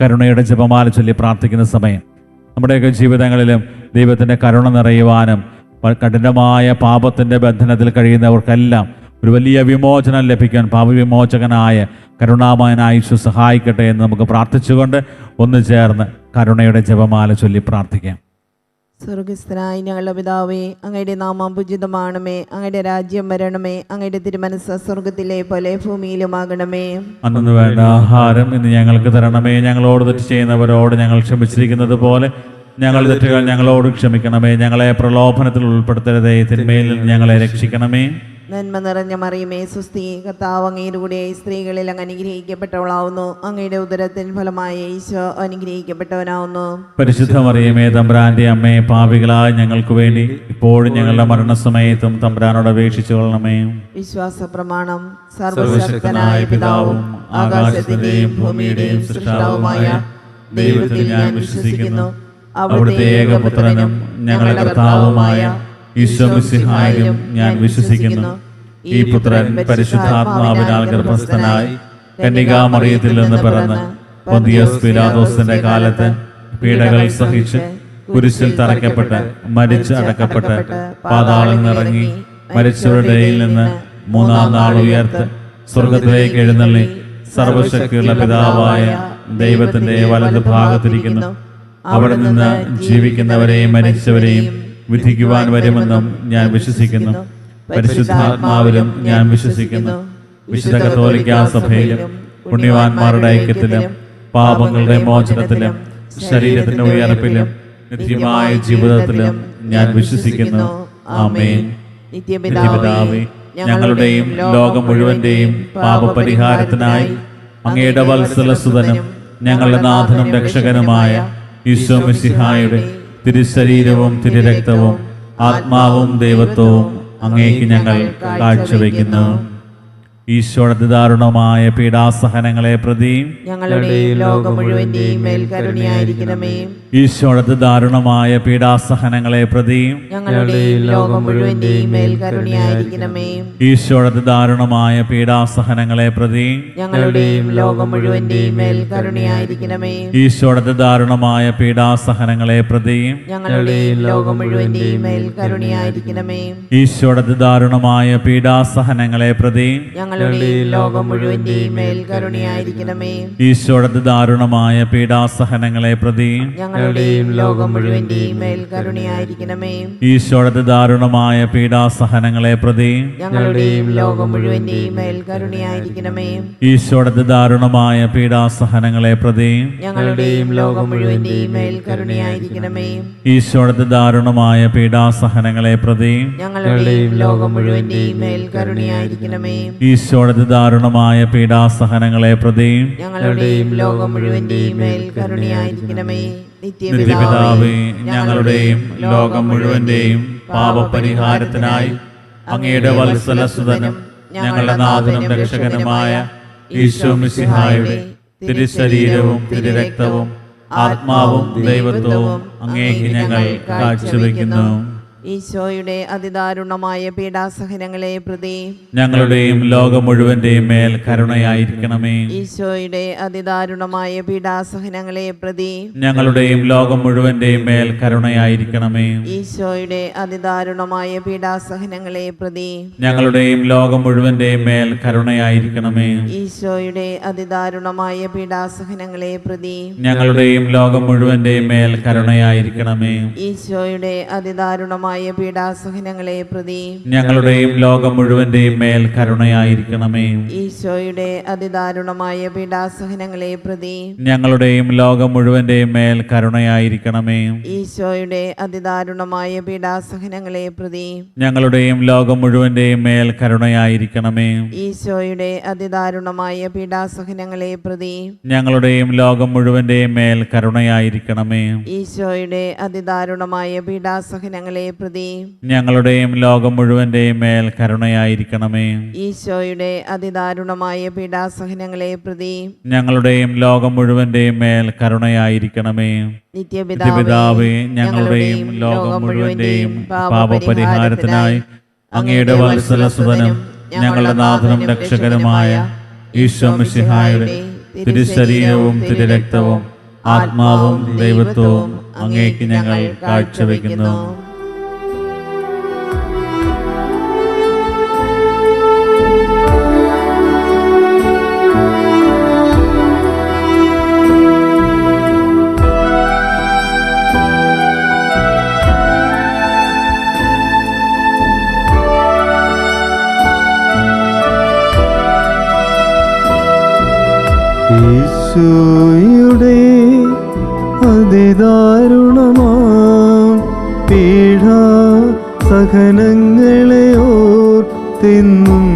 കരുണയുടെ ജപമാല ചൊല്ലി പ്രാർത്ഥിക്കുന്ന സമയം നമ്മുടെയൊക്കെ ജീവിതങ്ങളിലും ദൈവത്തിൻ്റെ കരുണ നിറയുവാനും കഠിനമായ പാപത്തിൻ്റെ ബന്ധനത്തിൽ കഴിയുന്നവർക്കെല്ലാം ഒരു വലിയ വിമോചനം ലഭിക്കാൻ പാപവിമോചകനായ കരുണാമയനായ യേശു സഹായിക്കട്ടെ എന്ന് നമുക്ക് പ്രാർത്ഥിച്ചുകൊണ്ട് ഒന്ന് ചേർന്ന് കരുണയുടെ ജപമാല ചൊല്ലി പ്രാർത്ഥിക്കാം. സ്വർഗസ്ഥനായ ഞങ്ങളുടെ പിതാവേ, അങ്ങയുടെ നാമം പൂജിതമാണമേ, അങ്ങയുടെ രാജ്യം വരണമേ, അങ്ങയുടെ തിരുമനസ്സ് സ്വർഗത്തിലെ പോലെ ഭൂമിയിലുമാകണമേ. അന്നു വേണ്ട ആഹാരം ഇന്ന് ഞങ്ങൾക്ക് തരണമേ. ഞങ്ങളോട് തെറ്റ് ചെയ്യുന്നവരോട് ഞങ്ങൾ ക്ഷമിച്ചിരിക്കുന്നത് പോലെ ഞങ്ങളുടെ തെറ്റുകൾ ഞങ്ങളോട് ക്ഷമിക്കണമേ. ഞങ്ങളെ പ്രലോഭനത്തിൽ ഉൾപ്പെടുത്തരുതേ, തിന്മയിൽ ഞങ്ങളെ രക്ഷിക്കണമേ. നന്മ നിറഞ്ഞ മറിയമേ, സുസ്ഥി, കർത്താവ് അങ്ങയുടെ കൂടെ സ്ത്രീകളിൽ അങ്ങ് അനുഗ്രഹിക്കപ്പെട്ടവളാവുന്നു. അങ്ങയുടെ ഉദരത്തിൻ ഫലമായ ഈശോ അനുഗ്രഹിക്കപ്പെട്ടവനാവുന്നു. പരിശുദ്ധ മറിയമേ, തമ്പുരാന്റെ അമ്മേ, പാപികളായ ഞങ്ങൾക്ക് വേണ്ടി ഇപ്പോഴും ഞങ്ങളുടെ മരണസമയത്തും തമ്പുരാനോട് അപേക്ഷിച്ചു കൊള്ളണമേ. വിശ്വാസ പ്രമാണം. സർവശക്തനായ പിതാവും ആകാശത്തിന്റെയും ഭൂമിയുടെയും സൃഷ്ടാവുമായ ദൈവത്തിൽ ഞാൻ വിശ്വസിക്കുന്നു. അവിടുത്തെ ഏകപുത്രനും ഞങ്ങളുടെ കർത്താവുമായ ഈശോ മിശിഹായിലും ഞാൻ വിശ്വസിക്കുന്നു. ഈ പുത്രൻ പരിശുദ്ധാത്മാവിനാൽ ഗർഭസ്ഥനായി കന്യകാമറിയത്തിൽ നിന്ന് പിറന്ന് പൊന്തിയോസ് പീലാത്തോസിന്റെ കാലത്ത് പീഡകൾ സഹിച്ച് കുരിശിൽ തറയ്ക്കപ്പെട്ട് മരിച്ച് അടക്കപ്പെട്ട് പാതാളം നിറങ്ങി മരിച്ചവരുടെ ഇടയിൽ നിന്ന് മൂന്നാം നാൾ ഉയർത്ത് സ്വർഗത്തിലേക്ക് എഴുന്നള്ളി സർവശക്തിയുള്ള പിതാവായ ദൈവത്തിന്റെ വലത് ഭാഗത്തിരിക്കുന്നു. അവിടെ നിന്ന് ജീവിക്കുന്നവരെയും മരിച്ചവരെയും വിധിക്കുവാൻ വരുമെന്നും ഞാൻ വിശ്വസിക്കുന്നു. പരിശുദ്ധാത്മാവിലും ഞാൻ വിശ്വസിക്കുന്നു. വിശുദ്ധ കത്തോലിക്കാ സഭയിലും പുണ്യവാന്മാരുടെ ഐക്യത്തിലും പാപങ്ങളുടെ മോചനത്തിലും ശരീരത്തിന്റെ ഉയർപ്പിലും നിത്യമായ ജീവിതത്തിലും ഞാൻ വിശ്വസിക്കുന്നു. ആമേൻ. നിത്യപിതാവേ, ഞങ്ങളുടെയും ലോകം മുഴുവന്റെയും പാപപരിഹാരത്തിനായി അങ്ങയുടെ വത്സലസുതനും ഞങ്ങളുടെ നാഥനും രക്ഷകനുമായ ഈശോ മിശിഹായുടെ തിരുശരീരവും തിരുരക്തവും ആത്മാവും ദൈവത്വവും അങ്ങേക്ക് ഞങ്ങൾ കാഴ്ചവെക്കുന്നു. ഈശോയുടെ ദാരുണമായ പീഡാസഹനങ്ങളെ പ്രതി ഞങ്ങളുടെയും ലോകം മുഴുവന്റെയും മേൽ കരുണയായിരിക്കണമേ. ഈശോയുടെ ദാരുണമായ പീഡാസഹനങ്ങളെ പ്രതി ഞങ്ങളുടെയും ലോകം മുഴുവന്റെയും മേൽ കരുണയായിരിക്കണമേ. ഈശോയുടെ ദാരുണമായ പീഡാസഹനങ്ങളെ പ്രതി ഞങ്ങളുടെയും ലോകം മുഴുവന്റെയും മേൽ കരുണയായിരിക്കണമേ. ഈശോയുടെ ദാരുണമായ പീഡാസഹനങ്ങളെ പ്രതി ഞങ്ങളുടെയും ലോകം മുഴുവന്റെയും മേൽ കരുണയായിരിക്കണമേ. ഈശോയുടെ ദാരുണമായ പീഡാസഹനങ്ങളെ പ്രതി ഞങ്ങളുടെയും ലോകം മുഴുവന്റെയും മേൽ കരുണയായിരിക്കണമേ. ഈശോയുടെ ദാരുണമായ പീഡാസഹനങ്ങളെ പ്രതി ഞങ്ങളുടെയും ലോകം മുഴുവന്റെയും മേൽ കരുണയായിരിക്കണമേ. ഈശോയുടെ ദാരുണമായ പീഡാസഹനങ്ങളെ പ്രതി ഞങ്ങളുടെയും ലോകം മുഴുവന്റെയും മേൽ കരുണയായിരിക്കണമേ. ഈശോയുടെ ദാരുണമായ പീഡാസഹനങ്ങളെ പ്രതി ഞങ്ങളുടെയും ലോകം മുഴുവന്റെയും മേൽ കരുണയായിരിക്കണമേ. ഈശോയുടെ ദാരുണമായ പീഡാസഹനങ്ങളെ പ്രതി ഞങ്ങളുടെയും ലോകം മുഴുവന്റെയും മേൽ കരുണയായിരിക്കണമേ. ഈശോയുടെ ദാരുണമായ പീഡാസഹനങ്ങളെ പ്രതി ഞങ്ങളുടെയും ലോകം മുഴുവന്റെയും മേൽ കരുണയായിരിക്കണമേ. നിത്യപിതാവേ, ഞങ്ങളുടെയും ലോകം മുഴുവന്റെയും പാപപരിഹാരത്തിനായി അങ്ങയുടെ വത്സലസുതനും ഞങ്ങളുടെ നാഥനും രക്ഷകനുമായ ഈശോ മിശിഹായുടെ തിരുശരീരവും തിരുരക്തവും ആത്മാവും ദൈവത്വവും അങ്ങേക്ക് ഞങ്ങൾ കാഴ്ചവെക്കുന്നു. ഈശോയുടെ അതിദാരുണമായ പീഡാസഹനങ്ങളെ പ്രതി ഞങ്ങളുടെയും ലോകം മുഴുവന്റെയും മേൽ കരുണയായിരിക്കണമേ. ഈശോയുടെ അതിദാരുണമായ പീഡാസഹനങ്ങളെ പ്രതി ഞങ്ങളുടെയും ലോകം മുഴുവന്റെയും മേൽ കരുണയായിരിക്കണമേ. ഈശോയുടെ അതിദാരുണമായ പീഡാസഹനങ്ങളെ പ്രതി ഞങ്ങളുടെയും ലോകം മുഴുവന്റെയും മേൽ കരുണയായിരിക്കണമേ. ഈശോയുടെ അതിദാരുണമായ പീഡാസഹനങ്ങളെ പ്രതി ഞങ്ങളുടെയും ലോകം മുഴുവന്റെയും മേൽ കരുണയായിരിക്കണമേ. ഈശോയുടെ അതിദാരുണമായ പീഡാസഹനങ്ങളെ പ്രതി ഞങ്ങളുടെയും ലോകം മുഴുവന്റെയും മേൽ കരുണയായിരിക്കണമേ. ഈശോയുടെ അതിദാരുണമായ പീഡാസഹനങ്ങളെ പ്രതി ഞങ്ങളുടെയും ലോകം മുഴുവന്റെയും മേൽ കരുണയായിരിക്കണമേ. ഈശോയുടെ അതിദാരുണമായ പീഡാസഹനങ്ങളെ പ്രതി ഞങ്ങളുടെയും ലോകം മുഴുവന്റെയും മേൽ കരുണയായിരിക്കണമേ. ഈശോയുടെ അതിദാരുണമായ പീഡാസഹനങ്ങളെ പ്രതി ഞങ്ങളുടെയും ലോകം മുഴുവന്റെയും മേൽ കരുണയായിരിക്കണമേ. ഈശോയുടെ അതിദാരുണമായ പീഡാസഹനങ്ങളെ പ്രതി ഞങ്ങളുടെയും ലോകം മുഴുവന്റെയും മേൽ കരുണയായിരിക്കണമേ. ഈശോയുടെ അതിദാരുണമായ പീഡാസഹനങ്ങളെ പ്രതി ഞങ്ങളുടെയും ലോകം മുഴുവന്റെയും മേൽ കരുണയായിരിക്കണമേ. നിത്യപിതാവേ, ഞങ്ങളുടെയും ലോകം മുഴുവന്റെയും പാപപരിഹാരത്തിനായി അങ്ങയുടെ വത്സലസുതനും ഞങ്ങളുടെ നാഥനും രക്ഷകനുമായ ഈശോ മിശിഹായുടെ തിരുശരീരവും തിരുരക്തവും ആത്മാവും ദൈവത്വവും അങ്ങേക്ക് ഞങ്ങൾ കാഴ്ചവെക്കുന്നു. ഈശോയുടെ അതിദാരുണമാം പീഡാ സഹനങ്ങളെ ഓർത്തിന്നും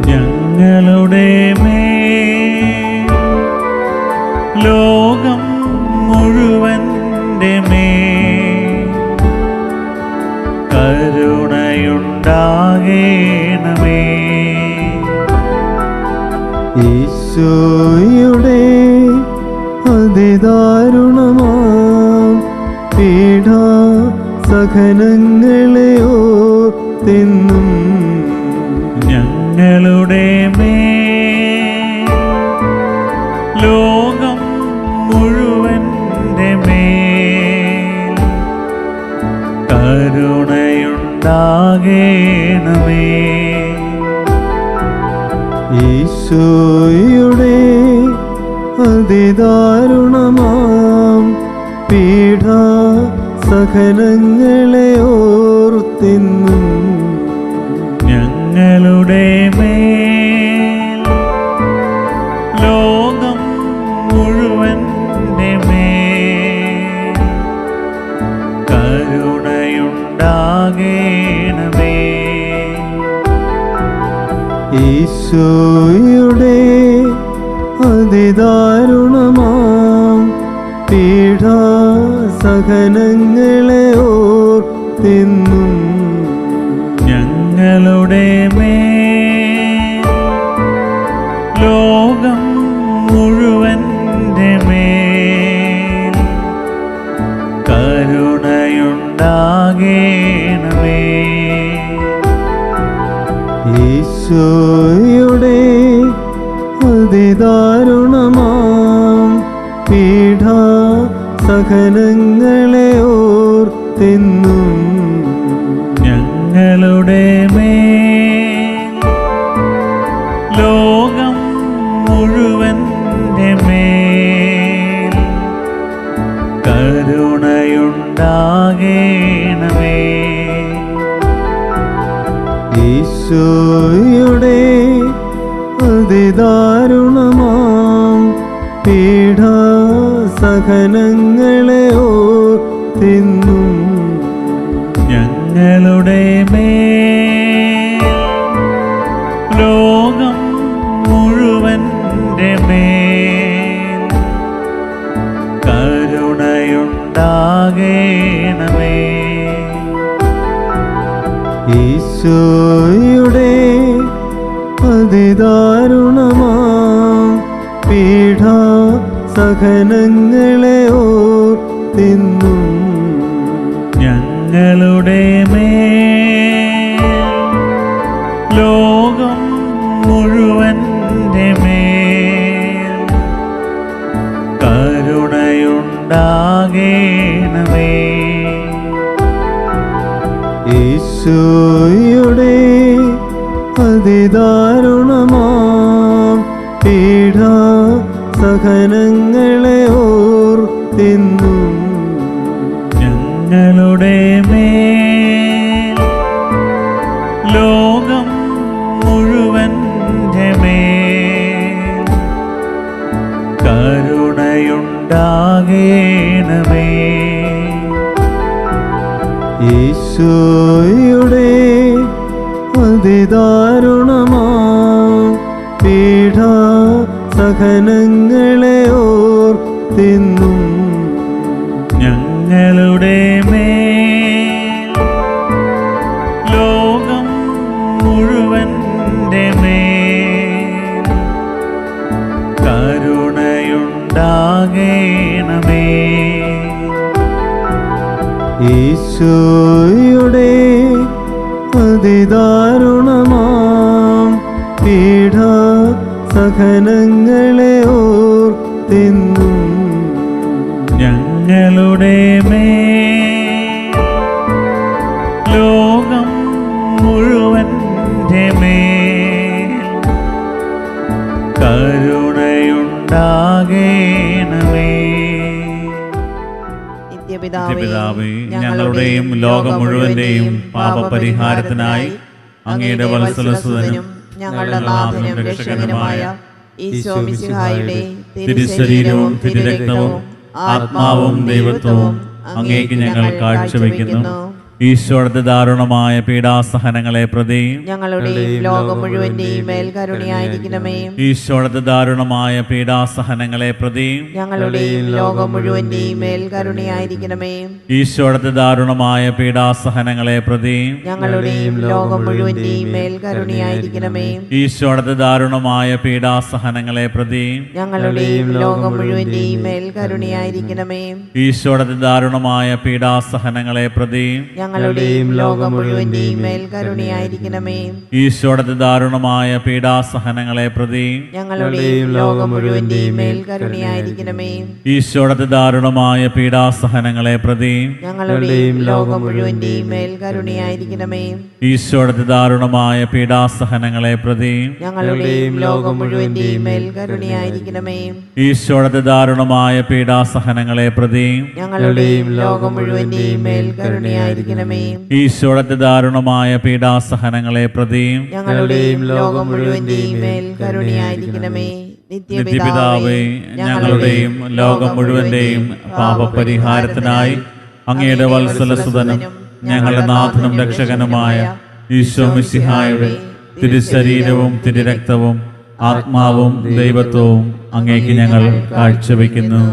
ഞങ്ങളുടെ മേൽ ലോകം മുഴുവന്റെ മേൽ കരുണയുണ്ടാകേണമേ. ഈശോയുടെ അതിദാരുണമാം പീഡാ സഹനങ്ങളെ ഓർത്തിന്നും ഞങ്ങളുടെ മേൽ ലോകം മുഴുവന്റെ മേൽ കരുണയുണ്ടാകേണമേ. ഈശോയുടെ അതിദാരുണമാം പീഡാ സഹനങ്ങളെ ഓർത്തിന്നും ഞങ്ങളുടെ മേൽ ലോകം മുഴുവന്റെ മേൽ കരുണയുണ്ടാകേണമേ. ഈശോയുടെ അതിദാരുണമാം പീഡാ സഹനങ്ങളെ ഓർത്തിന്നും ഞങ്ങളുടെ മേൽ ലോകം മുഴുവന്റെ മേൽ കരുണയുണ്ടാകേണമേ. ഈശോയുടെ അതിദാരുണമാം പീഡാ സഹനങ്ങളെ ഓർത്തിന്നും ഞങ്ങളുടെ മേൽ ലോകം മുഴുവന്റെ മേൽ കരുണയുണ്ടാകേണമേ. ഈശോയുടെ അതിദാരുണമാം പീഡാ സഹനങ്ങളെ ഓർത്തിന്നും ഞങ്ങളുടെ മേൽ ലോകം മുഴുവന്റെ മേൽ കരുണയുണ്ടാകേണമേ. ഈശോയുടെ അതിദാരുണമാം പീഡാ സഹനങ്ങളെ ഓർത്തിന്നും ഞങ്ങളുടെ മേൽ ലോകം മുഴുവന്റെ മേൽ കരുണയുണ്ടാകേണമേ. ഈശോയുടെ അതിദാരുണമാം പീഡാ സഹനങ്ങളെ ഓർത്തിന്നും ഞങ്ങളുടെ മേൽ ലോകം മുഴുവന്റെ മേൽ കരുണയുണ്ടാകേണമേ. ഈശോയുടെ അതിദാരുണമാം പീഡാ സഹനങ്ങളെ ഓർത്തിന്നും ഞങ്ങളുടെ മേൽ ലോകം മുഴുവന്റെ മേൽ കരുണയുണ്ടാകേണമേ. ഈശോയുടെ അതിദാരുണമാം പീഡാ സഹനങ്ങളെ ഓർത്തെന്നും ഞങ്ങളുടെ ലോകം മുഴുവൻ്റെ മേൽ കരുണയുണ്ടാകേണമേ. നിത്യപിതാവേ, ഞങ്ങളുടെയും ലോകം മുഴുവന്റെയും പാപപരിഹാരത്തിനായി അങ്ങയുടെ വത്സലസുതനും ഞങ്ങളുടെ നാഥനും രക്ഷകനുമായ ഈശോ മിശിഹായുടെ തിരുശരീരവും തിരുരക്തവും ആത്മാവും ദൈവത്വവും അങ്ങേക്ക് ഞങ്ങൾ കാഴ്ചവെക്കുന്നു. ഈശോയുടെ ദാരുണമായ പീഡാസഹനങ്ങളെ പ്രതി ഞങ്ങളുടെയും ലോകം മുഴുവന്റെയും മേൽ കരുണയായിരിക്കണമേ. ഈശോയുടെ ദാരുണമായ പീഡാസഹനങ്ങളെ പ്രതി ഞങ്ങളുടെയും ലോകം മുഴുവന്റെയും മേൽ കരുണയായിരിക്കണമേ. ഈശോയുടെ ദാരുണമായ പീഡാസഹനങ്ങളെ പ്രതി ഞങ്ങളുടെയും ലോകം മുഴുവന്റെയും മേൽ കരുണയായിരിക്കണമേ. ഈശോയുടെ ദാരുണമായ പീഡാസഹനങ്ങളെ പ്രതി ഞങ്ങളുടെയും ലോകം മുഴുവന്റെയും മേൽ കരുണയായിരിക്കണമേ. ഈശോയുടെ ദാരുണമായ പീഡാസഹനങ്ങളെ പ്രതി ഞങ്ങളുടെയും ലോകം മുഴുവന്റെയും മേൽ കരുണയായിരിക്കണമേ. ഈശോയുടെ ദാരുണമായ പീഡാസഹനങ്ങളെ പ്രതി ഞങ്ങളുടെയും ലോകം മുഴുവന്റെയും മേൽ കരുണയായിരിക്കണമേ. ഈശോയുടെ ദാരുണമായ പീഡാസഹനങ്ങളെ പ്രതി ഞങ്ങളുടെയും ലോകം മുഴുവന്റെയും മേൽ കരുണയായിരിക്കണമേ. ഈശോയുടെ ദാരുണമായ പീഡാസഹനങ്ങളെ പ്രതി ഞങ്ങളുടെയും ലോകം മുഴുവന്റെയും മേൽ കരുണയായിരിക്കണമേ. ഈശോയുടെ ദാരുണമായ പീഡാസഹനങ്ങളെ പ്രതി ഞങ്ങളുടെയും ലോകം മുഴുവന്റെയും മേൽ കരുണയായിരിക്കണമേ. ഈശോയുടെ ദാരുണമായ പീഡാസഹനങ്ങളെ പ്രതി ഞങ്ങളുടെയും ലോകം മുഴുവന്റെയും മേൽ കരുണയായിരിക്കണമേ. നിത്യപിതാവേ, ഞങ്ങളുടെയും ലോകം മുഴുവന്റെയും പാപപരിഹാരത്തിനായി അങ്ങയുടെ വത്സലസുതനും ഞങ്ങളുടെ നാഥനും രക്ഷകനുമായ ഈശോ മിശിഹായുടെ തിരുശരീരവും തിരുരക്തവും ആത്മാവും ദൈവത്വവും അങ്ങേക്ക് ഞങ്ങൾ കാഴ്ചവെക്കുന്നു.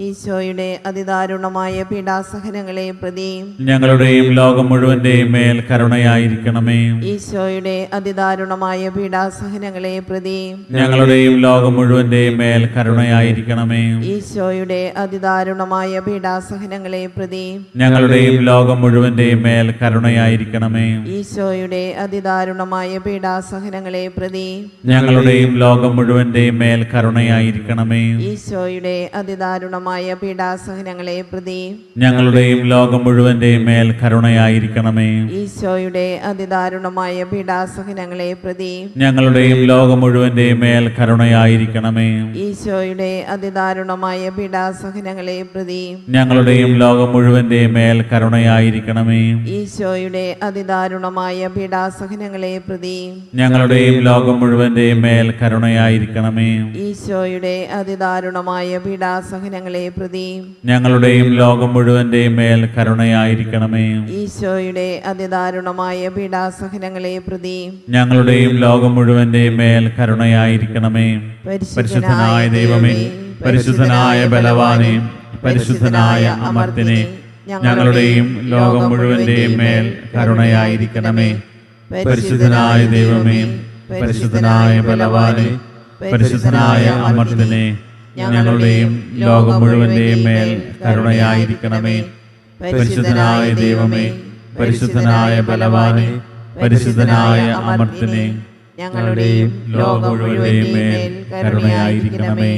ഈശോയുടെ അതിദാരുണമായ പീഡാസഹനങ്ങളെ പ്രതി ഞങ്ങളുടെയും ലോകം മുഴുവന്റെയും മേൽ കരുണയായിരിക്കണമേ. ഈശോയുടെ അതിദാരുണമായ പീഡാസഹനങ്ങളെ പ്രതി ഞങ്ങളുടെയും ലോകം മുഴുവന്റെയും മേൽ കരുണയായിരിക്കണമേ. ഈശോയുടെ അതിദാരുണമായ പീഡാസഹനങ്ങളെ പ്രതി ഞങ്ങളുടെയും ലോകം മുഴുവന്റെയും മേൽ കരുണയായിരിക്കണമേ. ഈശോയുടെ അതിദാരുണമായ പീഡാസഹനങ്ങളെ പ്രതി ഞങ്ങളുടെയും ലോകം മുഴുവന്റെയും മേൽ കരുണയായിരിക്കണമേ. ഈശോയുടെ അതിദാരുണമായ പീഡാസഹനങ്ങളെ പ്രതി ഞങ്ങളുടെയും ലോകം മുഴുവന്റെയും മേൽ കരുണയായിരിക്കണമേ. ഈശോയുടെ അതിദാരുണമായ പീഡാസഹനങ്ങളെ പ്രതി ഞങ്ങളുടെയും ലോകം മുഴുവന്റെയും മേൽ കരുണയായിരിക്കണമേ. ഈശോയുടെ അതിദാരുണമായ പീഡാസഹനങ്ങളെ പ്രതി ഞങ്ങളുടെയും ലോകം മുഴുവന്റെയും മേൽ കരുണയായിരിക്കണമേ. ഈശോയുടെ അതിദാരുണമായ പീഡാസഹനങ്ങളെ പ്രതി ഞങ്ങളുടെയും ലോകം മുഴുവന്റെയും മേൽ കരുണയായിരിക്കണമേ. ഈശോയുടെ അതിദാരുണമായ പീഡാസഹനങ്ങളെ പ്രതി ഞങ്ങളുടെയും ലോകം മുഴുവന്റെയും മേൽ കരുണയായിരിക്കണമേ. ഈശോയുടെ അതിദാരുണമായ പീഡാസഹനങ്ങളെ പ്രതി ഞങ്ങളുടെയും ലോകം മുഴുവന്റെയും മേൽ കരുണയായിരിക്കണമേ. പരിശുദ്ധനായ ദൈവമേ, പരിശുദ്ധനായ ബലവാനേ, പരിശുദ്ധനായ അമർത്തിനെ, ഞങ്ങളുടെയും ലോകം മുഴുവന്റെയും മേൽ കരുണയായിരിക്കണമേ. പരിശുദ്ധനായ ദൈവമേ, പരിശുദ്ധനായ ബലവാനേ, പരിശുദ്ധനായ അമർത്തിനെ, ഞങ്ങളുടെയും ലോകം മുഴുവന്റെയും മേൽ കരുണയായിരിക്കണമേ. പരിശുദ്ധനായ ദൈവമേ, പരിശുദ്ധനായ ബലവാനേ, പരിശുദ്ധനായ അമർത്തിനെ, ഞങ്ങളുടെയും ലോകം മുഴുവന്റെയും മേൽ കരുണയായിരിക്കണമേ.